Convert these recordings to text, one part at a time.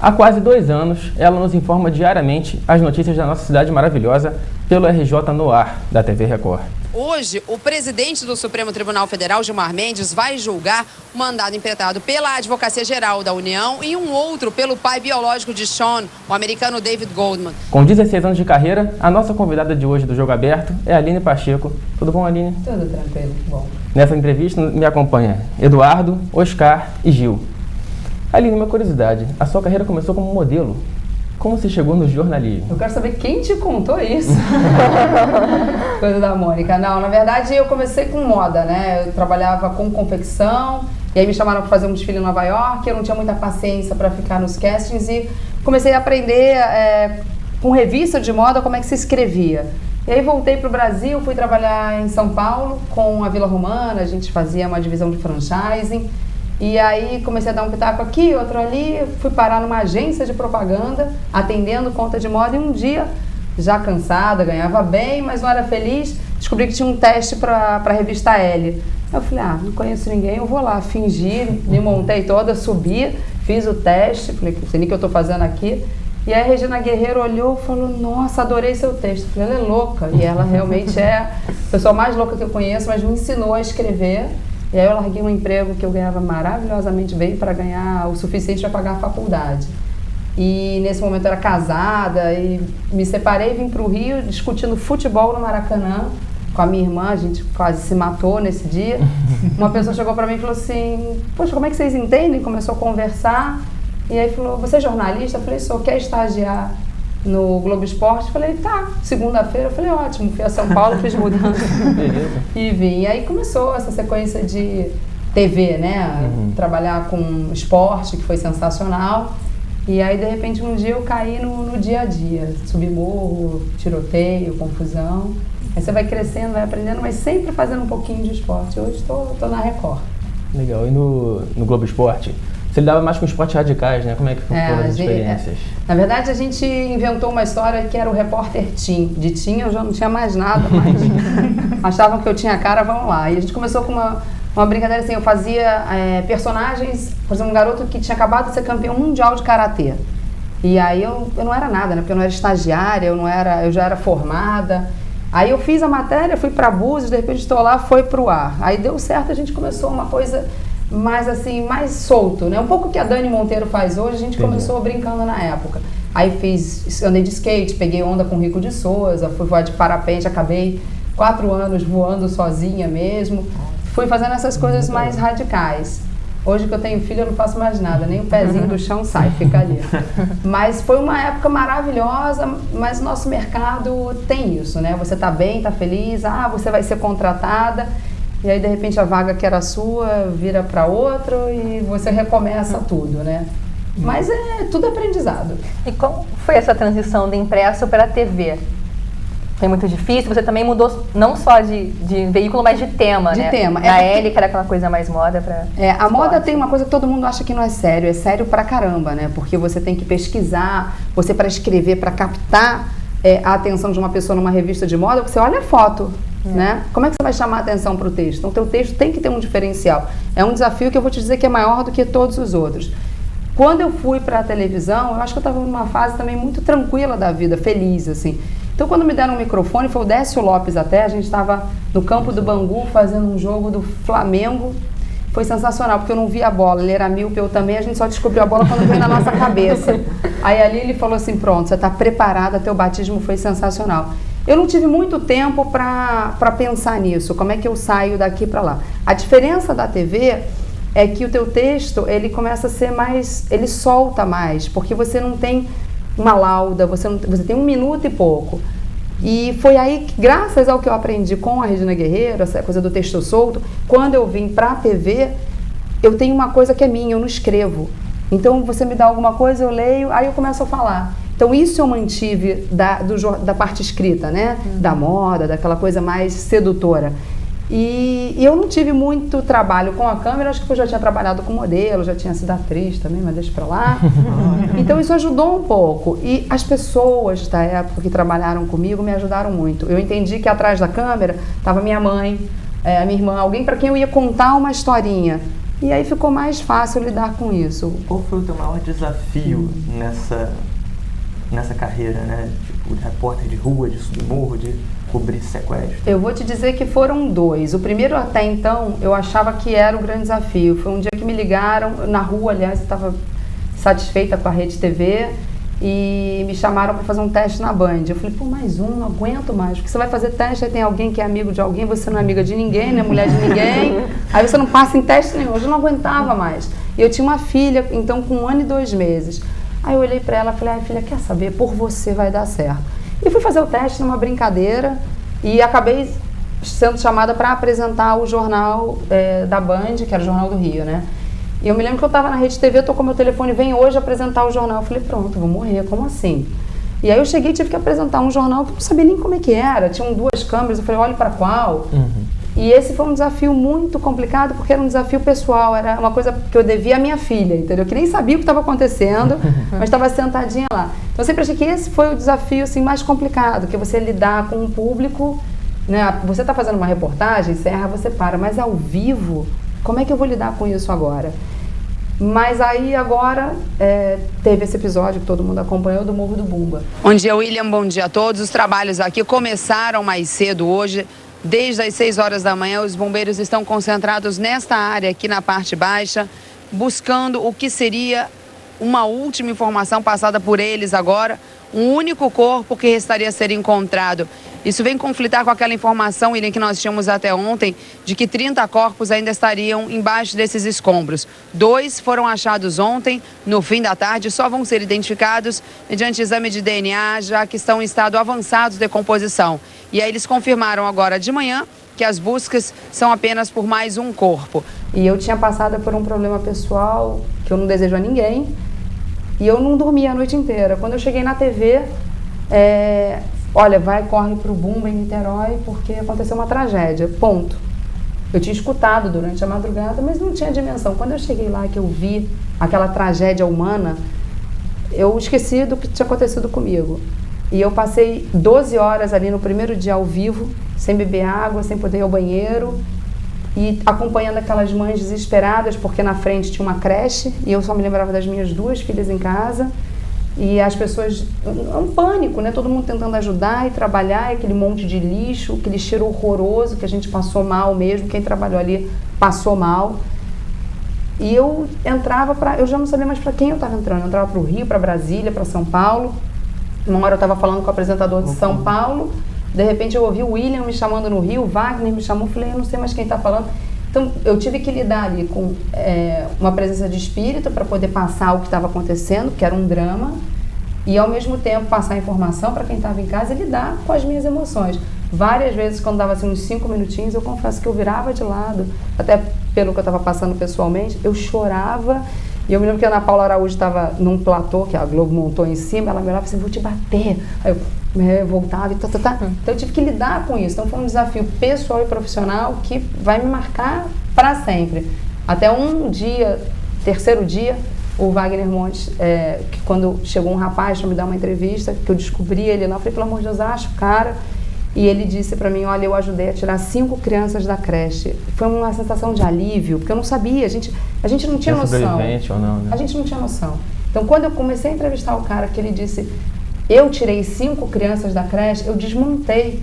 Há quase 2 anos, ela nos informa diariamente as notícias da nossa cidade maravilhosa pelo RJ no Ar, da TV Record. Hoje, o presidente do Supremo Tribunal Federal, Gilmar Mendes, vai julgar um mandado impetrado pela Advocacia Geral da União e um outro pelo pai biológico de Sean, o americano David Goldman. Com 16 anos de carreira, a nossa convidada de hoje do Jogo Aberto é a Aline Pacheco. Tudo bom, Aline? Tudo tranquilo, bom. Nessa entrevista me acompanha Eduardo, Oscar e Gil. Aline, uma curiosidade, a sua carreira começou como modelo. Como você chegou no jornalismo? Eu quero saber quem te contou isso. Coisa da Mônica. Não, na verdade eu comecei com moda, né? Eu trabalhava com confecção, e aí me chamaram para fazer um desfile em Nova York, eu não tinha muita paciência para ficar nos castings e comecei a aprender com revista de moda como é que se escrevia. E aí voltei para o Brasil, fui trabalhar em São Paulo com a Vila Romana, a gente fazia uma divisão de franchising. E aí comecei a dar um pitaco aqui, outro ali, fui parar numa agência de propaganda, atendendo conta de moda, e um dia, já cansada, ganhava bem, mas não era feliz, descobri que tinha um teste para a revista Elle. Eu falei, não conheço ninguém, eu vou lá, fingi, me montei toda, subi, fiz o teste, falei, não sei nem o que eu estou fazendo aqui. E aí a Regina Guerreiro olhou e falou, nossa, adorei seu texto. Eu falei, ela é louca, e ela realmente é a pessoa mais louca que eu conheço, mas me ensinou a escrever. E aí eu larguei um emprego que eu ganhava maravilhosamente bem para ganhar o suficiente para pagar a faculdade. E nesse momento eu era casada e me separei e vim para o Rio discutindo futebol no Maracanã com a minha irmã, a gente quase se matou nesse dia. Uma pessoa chegou para mim e falou assim, poxa, como é que vocês entendem? Começou a conversar e aí falou, você é jornalista? Eu falei, sou, quer estagiar no Globo Esporte? Falei, tá. Segunda-feira, eu falei, ótimo. Fui a São Paulo, fiz mudança e vim. E aí começou essa sequência de TV, né? Trabalhar com esporte, que foi sensacional. E aí, de repente, um dia eu caí no dia a dia. Subir morro, tiroteio, confusão. Aí você vai crescendo, vai aprendendo, mas sempre fazendo um pouquinho de esporte. Hoje estou na Record. Legal. E no Globo Esporte? Você lidava mais com esportes radicais, né? Como é que foram as experiências? Na verdade, a gente inventou uma história que era o repórter Tim. De Tim eu já não tinha mais nada, mas achavam que eu tinha cara, vamos lá. E a gente começou com uma brincadeira assim, eu fazia personagens, por exemplo, um garoto que tinha acabado de ser campeão mundial de karatê. E aí eu não era nada, né? Porque eu não era estagiária, eu já era formada. Aí eu fiz a matéria, fui para Búzios, de repente estou lá, foi pro ar. Aí deu certo, a gente começou uma coisa mais assim, mais solto, né? Um pouco que a Dani Monteiro faz hoje, a gente começou brincando na época. Aí andei de skate, peguei onda com Rico de Souza, fui voar de parapente, acabei 4 anos voando sozinha mesmo. Fui fazendo essas coisas mais radicais. Hoje que eu tenho filho, eu não faço mais nada, nem o pezinho do chão sai, fica ali. Mas foi uma época maravilhosa, mas o nosso mercado tem isso, né? Você tá bem, tá feliz, você vai ser contratada. E aí, de repente, a vaga que era sua vira para outro e você recomeça tudo, né? Mas tudo aprendizado. E como foi essa transição do impresso para a TV? Foi muito difícil? Você também mudou não só de veículo, mas de tema, né? De tema. Na Elle, que era aquela coisa mais moda para... A moda tem uma coisa que todo mundo acha que não é sério pra caramba, né? Porque você tem que pesquisar, você para escrever, para captar a atenção de uma pessoa numa revista de moda, você olha a foto. Né? Como é que você vai chamar a atenção para o texto? Então, o teu texto tem que ter um diferencial. É um desafio que eu vou te dizer que é maior do que todos os outros. Quando eu fui para a televisão, eu acho que eu estava numa fase também muito tranquila da vida, feliz, assim. Então, quando me deram um microfone, foi o Décio Lopes até, a gente estava no campo do Bangu fazendo um jogo do Flamengo. Foi sensacional, porque eu não via a bola, ele era míope, eu também, a gente só descobriu a bola quando veio na nossa cabeça. Aí ali ele falou assim, pronto, você está preparada, teu batismo foi sensacional. Eu não tive muito tempo para pensar nisso, como é que eu saio daqui para lá. A diferença da TV é que o teu texto, ele começa a ser mais, ele solta mais, porque você não tem uma lauda, você tem 1 minuto e pouco. E foi aí que, graças ao que eu aprendi com a Regina Guerreiro, essa coisa do texto solto, quando eu vim para a TV, eu tenho uma coisa que é minha, eu não escrevo. Então você me dá alguma coisa, eu leio, aí eu começo a falar. Então isso eu mantive da parte escrita, né? Da moda, daquela coisa mais sedutora. E eu não tive muito trabalho com a câmera, acho que eu já tinha trabalhado com modelo, já tinha sido atriz também, mas deixa pra lá. Então isso ajudou um pouco. E as pessoas da época que trabalharam comigo me ajudaram muito. Eu entendi que atrás da câmera estava minha mãe, a minha irmã, alguém para quem eu ia contar uma historinha. E aí ficou mais fácil lidar com isso. Qual foi o teu maior desafio nessa carreira, né? Tipo, de repórter de rua, de submorro, de cobrir sequestro? Eu vou te dizer que foram 2. O primeiro, até então, eu achava que era o grande desafio. Foi um dia que me ligaram, na rua, aliás, eu estava satisfeita com a Rede TV, e me chamaram para fazer um teste na Band. Eu falei, pô, mais um, não aguento mais. Porque você vai fazer teste, aí tem alguém que é amigo de alguém, você não é amiga de ninguém, não é mulher de ninguém, aí você não passa em teste nenhum. Eu já não aguentava mais. E eu tinha uma filha, então, com 1 ano e 2 meses. Aí eu olhei para ela e falei, filha, quer saber? Por você vai dar certo. E fui fazer o teste numa brincadeira e acabei sendo chamada para apresentar o jornal da Band, que era o Jornal do Rio, né? E eu me lembro que eu estava na Rede TV, tocou meu telefone, vem hoje apresentar o jornal. Eu falei, pronto, vou morrer, como assim? E aí eu cheguei e tive que apresentar um jornal que eu não sabia nem como é que era. Tinham 2 câmeras, eu falei, olhe para qual? E esse foi um desafio muito complicado, porque era um desafio pessoal, era uma coisa que eu devia à minha filha, entendeu? Que nem sabia o que estava acontecendo, mas estava sentadinha lá. Então eu sempre achei que esse foi o desafio assim, mais complicado, que é você lidar com um público, né? Você está fazendo uma reportagem, você erra, você para, mas ao vivo, como é que eu vou lidar com isso agora? Mas aí agora teve esse episódio que todo mundo acompanhou do Morro do Bumba. Bom dia, William, bom dia a todos. Os trabalhos aqui começaram mais cedo hoje. Desde as 6 horas da manhã, os bombeiros estão concentrados nesta área aqui na parte baixa, buscando o que seria uma última informação passada por eles agora, um único corpo que restaria a ser encontrado. Isso vem conflitar com aquela informação, William, que nós tínhamos até ontem, de que 30 corpos ainda estariam embaixo desses escombros. 2 foram achados ontem, no fim da tarde, só vão ser identificados mediante exame de DNA, já que estão em estado avançado de decomposição. E aí eles confirmaram agora de manhã que as buscas são apenas por mais um corpo. E eu tinha passado por um problema pessoal que eu não desejo a ninguém, e eu não dormia a noite inteira. Quando eu cheguei na TV, olha, corre pro Bumba em Niterói porque aconteceu uma tragédia, ponto. Eu tinha escutado durante a madrugada, mas não tinha dimensão. Quando eu cheguei lá, que eu vi aquela tragédia humana, eu esqueci do que tinha acontecido comigo. E eu passei 12 horas ali no primeiro dia ao vivo, sem beber água, sem poder ir ao banheiro, e acompanhando aquelas mães desesperadas, porque na frente tinha uma creche, e eu só me lembrava das minhas 2 filhas em casa. E as pessoas, um pânico, né? Todo mundo tentando ajudar e trabalhar, aquele monte de lixo, aquele cheiro horroroso que a gente passou mal mesmo, quem trabalhou ali passou mal. E eu entrava eu já não sabia mais para quem eu estava entrando. Eu entrava para o Rio, para Brasília, para São Paulo. Uma hora eu estava falando com o apresentador de São Paulo, de repente eu ouvi o William me chamando no Rio, o Wagner me chamou, falei, eu não sei mais quem está falando. Então, eu tive que lidar ali com uma presença de espírito para poder passar o que estava acontecendo, que era um drama, e ao mesmo tempo passar informação para quem estava em casa e lidar com as minhas emoções. Várias vezes, quando dava assim, uns 5 minutinhos, eu confesso que eu virava de lado, até pelo que eu estava passando pessoalmente, eu chorava. E eu me lembro que a Ana Paula Araújo estava num platô, que a Globo montou em cima, ela me olhava e falava assim, vou te bater. Aí eu voltava e Então eu tive que lidar com isso. Então foi um desafio pessoal e profissional que vai me marcar para sempre. Até um dia, terceiro dia, o Wagner Montes, que quando chegou um rapaz para me dar uma entrevista, que eu descobri ele lá, eu falei, pelo amor de Deus, acho o cara. E ele disse para mim, olha, eu ajudei a tirar 5 crianças da creche. Foi uma sensação de alívio, porque eu não sabia, a gente não tinha noção. Sobrevivente ou não, né? A gente não tinha noção. Então, quando eu comecei a entrevistar o cara, que ele disse, eu tirei 5 crianças da creche, eu desmontei.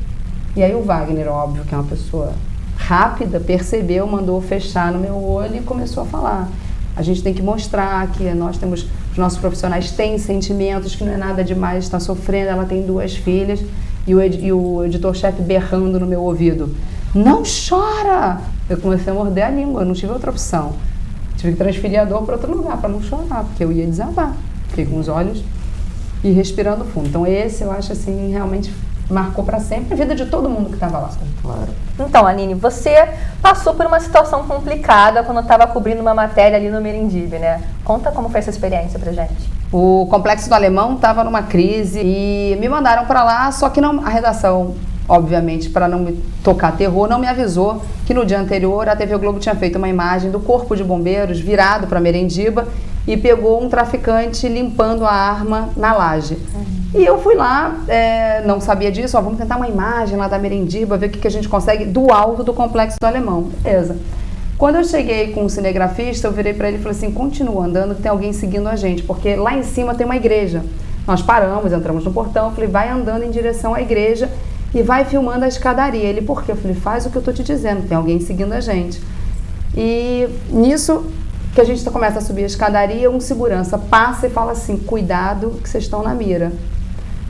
E aí o Wagner, óbvio, que é uma pessoa rápida, percebeu, mandou fechar no meu olho e começou a falar. A gente tem que mostrar que os nossos profissionais têm sentimentos, que não é nada demais, está sofrendo, ela tem 2 filhas. E o editor-chefe berrando no meu ouvido, não chora! Eu comecei a morder a língua, eu não tive outra opção. Tive que transferir a dor para outro lugar, para não chorar, porque eu ia desabar. Fiquei com os olhos e respirando fundo. Então esse, eu acho assim, realmente marcou para sempre a vida de todo mundo que estava lá. Claro. Então, Aline, você passou por uma situação complicada quando estava cobrindo uma matéria ali no Merindib, né? Conta como foi essa experiência pra gente. O Complexo do Alemão estava numa crise e me mandaram para lá, só que não, a redação, obviamente, para não me tocar terror, não me avisou que no dia anterior a TV Globo tinha feito uma imagem do corpo de bombeiros virado para Merendiba e pegou um traficante limpando a arma na laje. E eu fui lá, não sabia disso, vamos tentar uma imagem lá da Merendiba, ver o que a gente consegue do alto do Complexo do Alemão. Beleza. Quando eu cheguei com o cinegrafista, eu virei para ele e falei assim, continua andando que tem alguém seguindo a gente, porque lá em cima tem uma igreja. Nós paramos, entramos no portão, eu falei, vai andando em direção à igreja e vai filmando a escadaria. Ele, por quê? Eu falei, faz o que eu tô te dizendo, tem alguém seguindo a gente. E nisso que a gente começa a subir a escadaria, um segurança passa e fala assim, cuidado que vocês estão na mira.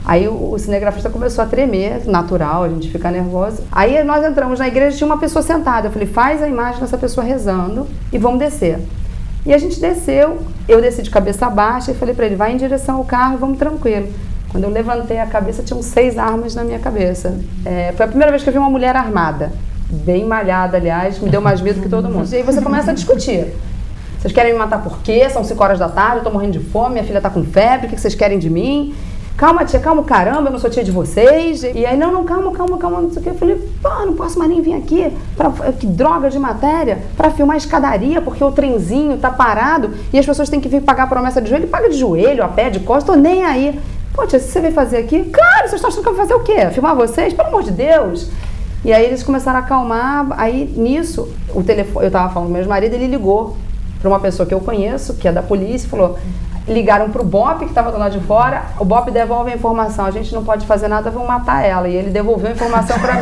Aí o cinegrafista começou a tremer, natural, a gente fica nervoso. Aí nós entramos na igreja e tinha uma pessoa sentada. Eu falei, faz a imagem dessa pessoa rezando e vamos descer. E a gente desceu, eu desci de cabeça baixa e falei para ele, vai em direção ao carro, vamos tranquilo. Quando eu levantei a cabeça, tinham 6 armas na minha cabeça. Foi a primeira vez que eu vi uma mulher armada, bem malhada, aliás, me deu mais medo que todo mundo. E aí você começa a discutir. Vocês querem me matar por quê? São 5 horas da tarde, eu tô morrendo de fome, minha filha tá com febre, o que vocês querem de mim? Calma, tia, calma, caramba, eu não sou tia de vocês. E aí, não, calma, não sei o que. Eu falei, pô, não posso mais nem vir aqui, que droga de matéria, pra filmar a escadaria, porque o trenzinho tá parado e as pessoas têm que vir pagar a promessa de joelho. Paga de joelho, a pé, de costas, tô nem aí. Pô, tia, se você veio fazer aqui, claro, vocês estão achando que eu vou fazer o quê? Filmar vocês? Pelo amor de Deus. E aí eles começaram a acalmar, aí nisso, o telefone, eu tava falando com meu marido, ele ligou pra uma pessoa que eu conheço, que é da polícia, e falou... Ligaram pro BOP, que estava do lado de fora, o BOP devolve a informação, a gente não pode fazer nada, vão matar ela. E ele devolveu a informação para mim.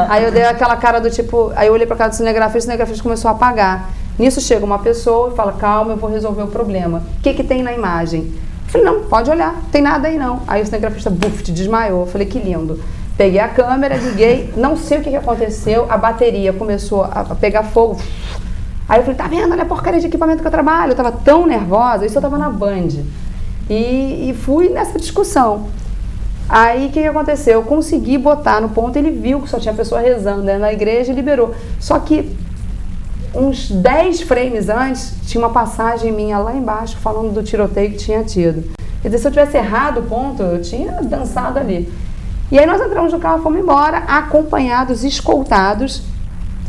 Aí eu dei aquela cara do tipo, aí eu olhei para a cara do cinegrafista, o cinegrafista começou a apagar. Nisso chega uma pessoa e fala, calma, eu vou resolver o problema. O que tem na imagem? Eu falei, não, pode olhar, não tem nada aí não. Aí o cinegrafista, desmaiou. Eu falei, que lindo. Peguei a câmera, liguei, não sei o que aconteceu, a bateria começou a pegar fogo. Aí eu falei, tá vendo? Olha a porcaria de equipamento que eu trabalho. Eu tava tão nervosa, isso eu tava na Band. E fui nessa discussão. Aí o que aconteceu? Eu consegui botar no ponto, ele viu que só tinha pessoa rezando dentro da igreja e liberou. Só que uns 10 frames antes, tinha uma passagem minha lá embaixo falando do tiroteio que tinha tido. Quer dizer, se eu tivesse errado o ponto, eu tinha dançado ali. E aí nós entramos no carro e fomos embora, acompanhados, escoltados,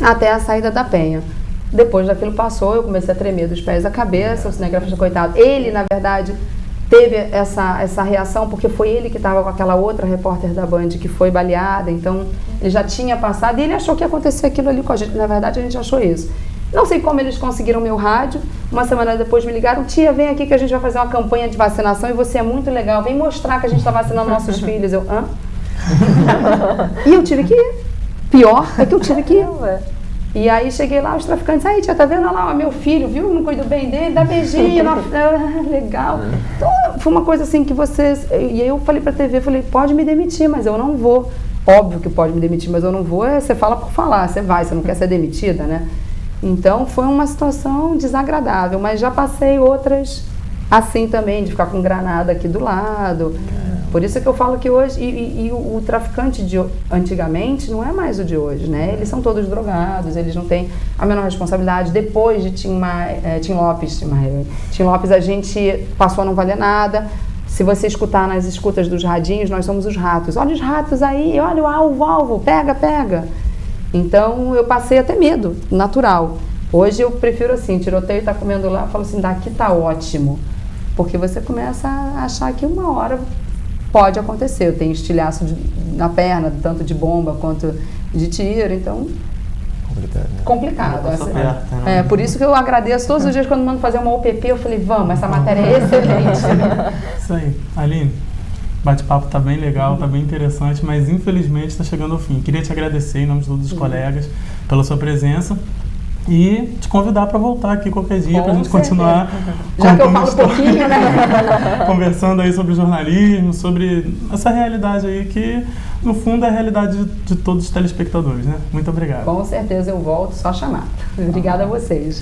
até a saída da Penha. Depois daquilo passou, eu comecei a tremer dos pés à cabeça, o cinegrafista, coitado, ele, na verdade, teve essa reação, porque foi ele que estava com aquela outra repórter da Band que foi baleada, então ele já tinha passado e ele achou que ia acontecer aquilo ali com a gente, na verdade a gente achou isso. Não sei como eles conseguiram meu rádio, uma semana depois me ligaram, tia, vem aqui que a gente vai fazer uma campanha de vacinação e você é muito legal, vem mostrar que a gente está vacinando nossos filhos. Eu, hã? E eu tive que ir. Pior é que eu tive que ir. E aí cheguei lá, os traficantes, aí tia, tá vendo lá, ó, meu filho, viu? Não cuido bem dele, dá beijinho, legal. Então, foi uma coisa assim que vocês... E aí eu falei pra TV, falei, pode me demitir, mas eu não vou. Óbvio que pode me demitir, mas eu não vou. Você fala por falar, você vai, você não quer ser demitida, né? Então foi uma situação desagradável, mas já passei outras assim também, de ficar com granada aqui do lado. Por isso é que eu falo que hoje, e o traficante de antigamente não é mais o de hoje, né? Eles são todos drogados, eles não têm a menor responsabilidade. Depois de Tim Lopes, a gente passou a não valer nada. Se você escutar nas escutas dos radinhos, nós somos os ratos. Olha os ratos aí, olha o alvo, pega. Então eu passei até medo, natural. Hoje eu prefiro assim, tiroteio, tá comendo lá, eu falo assim, daqui tá ótimo. Porque você começa a achar que uma hora pode acontecer. Eu tenho estilhaço na perna, tanto de bomba quanto de tiro, então... Complicado. Por isso que eu agradeço todos os dias quando mando fazer uma OPP, eu falei, vamos, essa matéria é excelente. Isso aí. Aline, o bate-papo tá bem legal, tá bem interessante, mas infelizmente está chegando ao fim. Queria te agradecer em nome de todos os colegas pela sua presença. E te convidar para voltar aqui qualquer dia para a gente continuar. Já que eu falo um pouquinho, né? Conversando aí sobre jornalismo, sobre essa realidade aí que, no fundo, é a realidade de todos os telespectadores, né? Muito obrigado. Com certeza eu volto, só chamar. Obrigada a vocês.